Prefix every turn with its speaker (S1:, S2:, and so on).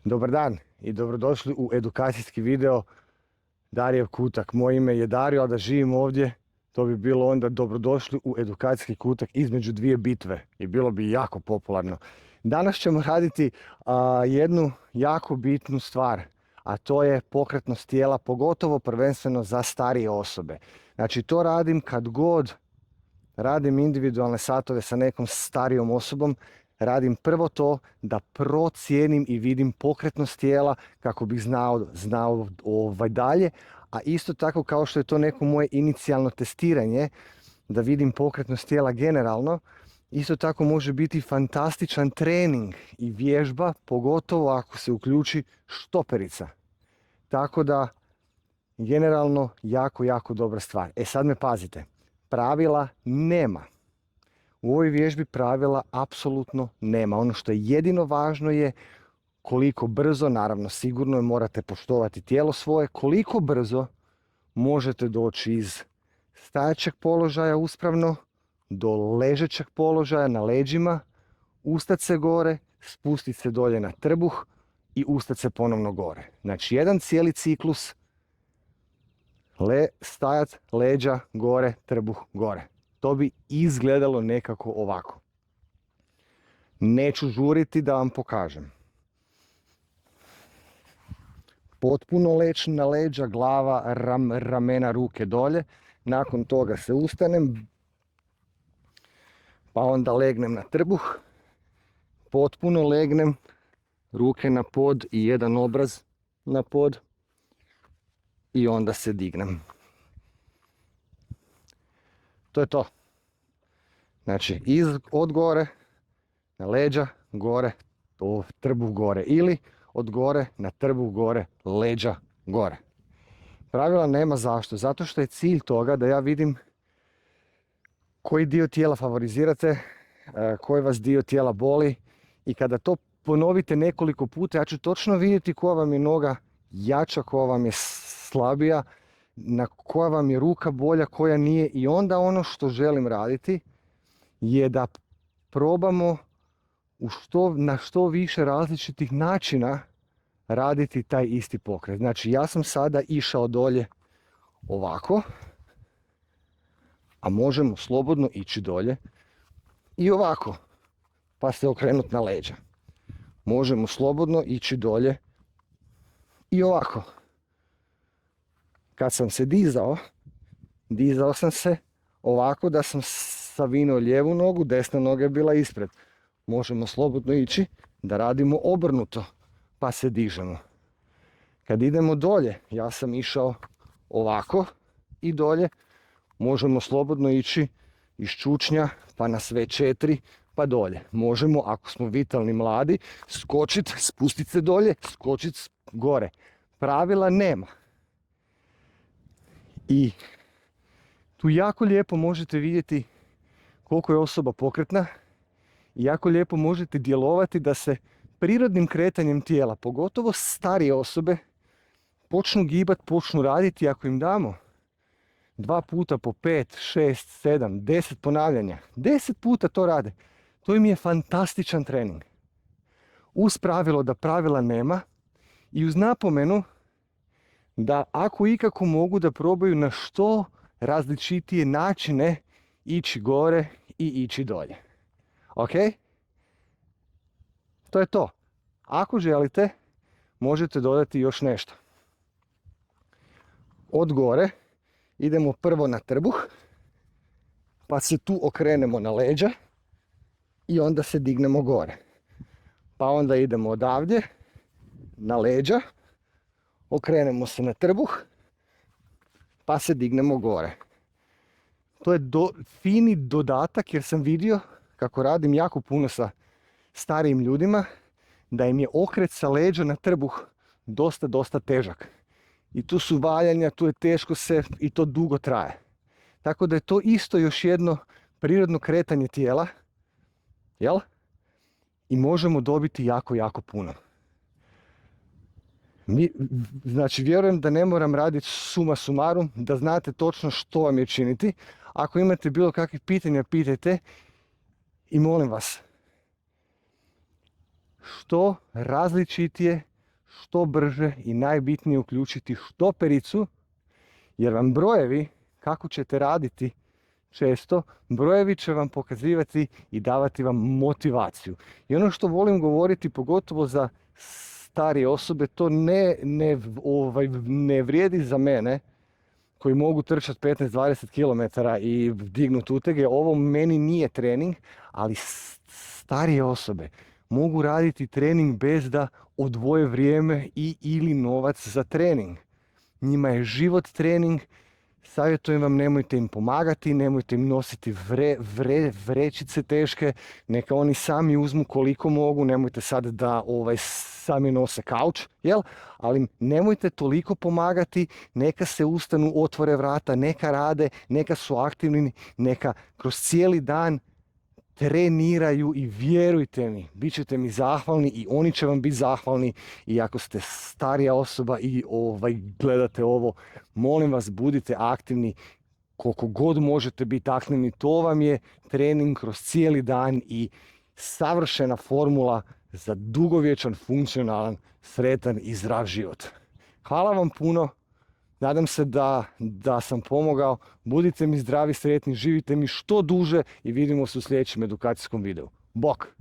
S1: Dobar dan i dobrodošli u edukacijski video Darijev kutak. Moje ime je Dario, a da živim ovdje, to bi bilo onda dobrodošli u edukacijski kutak između dvije bitve i bilo bi jako popularno. Danas ćemo raditi jednu jako bitnu stvar, a to je pokretnost tijela, pogotovo prvenstveno za starije osobe. Znači to radim kad god radim individualne satove sa nekom starijom osobom. Radim prvo to da procijenim i vidim pokretnost tijela kako bih znao dalje, a isto tako kao što je to neko moje inicijalno testiranje, da vidim pokretnost tijela generalno, isto tako može biti fantastičan trening i vježba, pogotovo ako se uključi štoperica. Tako da, generalno, jako dobra stvar. Sad me pazite, pravila nema. U ovoj vježbi pravila apsolutno nema. Ono što je jedino važno je koliko brzo, naravno sigurno morate poštovati tijelo svoje, koliko brzo možete doći iz stajaćeg položaja uspravno do ležećeg položaja na leđima, ustat se gore, spustit se dolje na trbuh i ustat se ponovno gore. Znači jedan cijeli ciklus, stajat, leđa, gore, trbuh, gore. To bi izgledalo nekako ovako. Neću žuriti da vam pokažem. Potpuno leć na leđa, glava, ramena, ruke dolje. Nakon toga se ustanem, pa onda legnem na trbuh. Potpuno legnem, ruke na pod i jedan obraz na pod. I onda se dignem. To je to. Znači, od gore na leđa, gore, trbuh gore. Ili od gore na trbuh gore, leđa gore. Pravila nema zašto. Zato što je cilj toga da ja vidim koji dio tijela favorizirate, koji vas dio tijela boli. I kada to ponovite nekoliko puta, ja ću točno vidjeti koja vam je noga jača, koja vam je slabija, na koja vam je ruka bolja, koja nije. I onda ono što želim raditi je da probamo na što više različitih načina raditi taj isti pokret. Znači ja sam sada išao dolje ovako, a možemo slobodno ići dolje i ovako, pa se okrenuti na leđa. Možemo slobodno ići dolje i ovako. Kad sam se dizao sam se ovako da sam savinuo lijevu nogu, desna noga je bila ispred. Možemo slobodno ići da radimo obrnuto, pa se dižemo. Kad idemo dolje, ja sam išao ovako i dolje, možemo slobodno ići iz čučnja, pa na sve 4, pa dolje. Možemo, ako smo vitalni mladi, skočiti, spustiti se dolje, skočiti gore. Pravila nema. I tu jako lijepo možete vidjeti koliko je osoba pokretna i jako lijepo možete djelovati da se prirodnim kretanjem tijela, pogotovo starije osobe, počnu gibati, počnu raditi. Ako im damo 2 puta po 5, 6, 7, 10 ponavljanja, 10 puta to rade. To im je fantastičan trening. Uz pravilo da pravila nema i uz napomenu da ako ikako mogu da probaju na što različitije načine ići gore i ići dolje. Ok? To je to. Ako želite, možete dodati još nešto. Od gore idemo prvo na trbuh, pa se tu okrenemo na leđa i onda se dignemo gore. Pa onda idemo odavdje na leđa, okrenemo se na trbuh, pa se dignemo gore. To je fini dodatak jer sam vidio kako radim jako puno sa starijim ljudima, da im je okret sa leđa na trbuh dosta težak. I tu su valjanja, tu je teško se i to dugo traje. Tako da je to isto još jedno prirodno kretanje tijela, jel? I možemo dobiti jako puno. Znači, vjerujem da ne moram raditi suma sumarum, da znate točno što vam je činiti. Ako imate bilo kakvih pitanja, pitajte. I molim vas, što različitije što brže i najbitnije uključiti štopericu, jer vam brojevi, kako ćete raditi često, brojevi će vam pokazivati i davati vam motivaciju. I ono što volim govoriti, pogotovo za starije osobe, to ne vrijedi za mene, koji mogu trčati 15-20 km i dignuti utege. Ovo meni nije trening, ali starije osobe mogu raditi trening bez da odvoje vrijeme ili novac za trening. Njima je život trening. Savjetujem vam, nemojte im pomagati, nemojte im nositi vrećice teške, neka oni sami uzmu koliko mogu, nemojte sad da sami nose kauč, jel? Ali nemojte toliko pomagati, neka se ustanu, otvore vrata, neka rade, neka su aktivni, neka kroz cijeli dan treniraju i vjerujte mi, bit ćete mi zahvalni i oni će vam biti zahvalni. I ako ste starija osoba i gledate ovo, molim vas, budite aktivni koliko god možete biti aktivni. To vam je trening kroz cijeli dan i savršena formula za dugovječan, funkcionalan, sretan i zdrav život. Hvala vam puno. Nadam se da sam pomogao. Budite mi zdravi, sretni, živite mi što duže i vidimo se u sljedećem edukacijskom videu. Bok!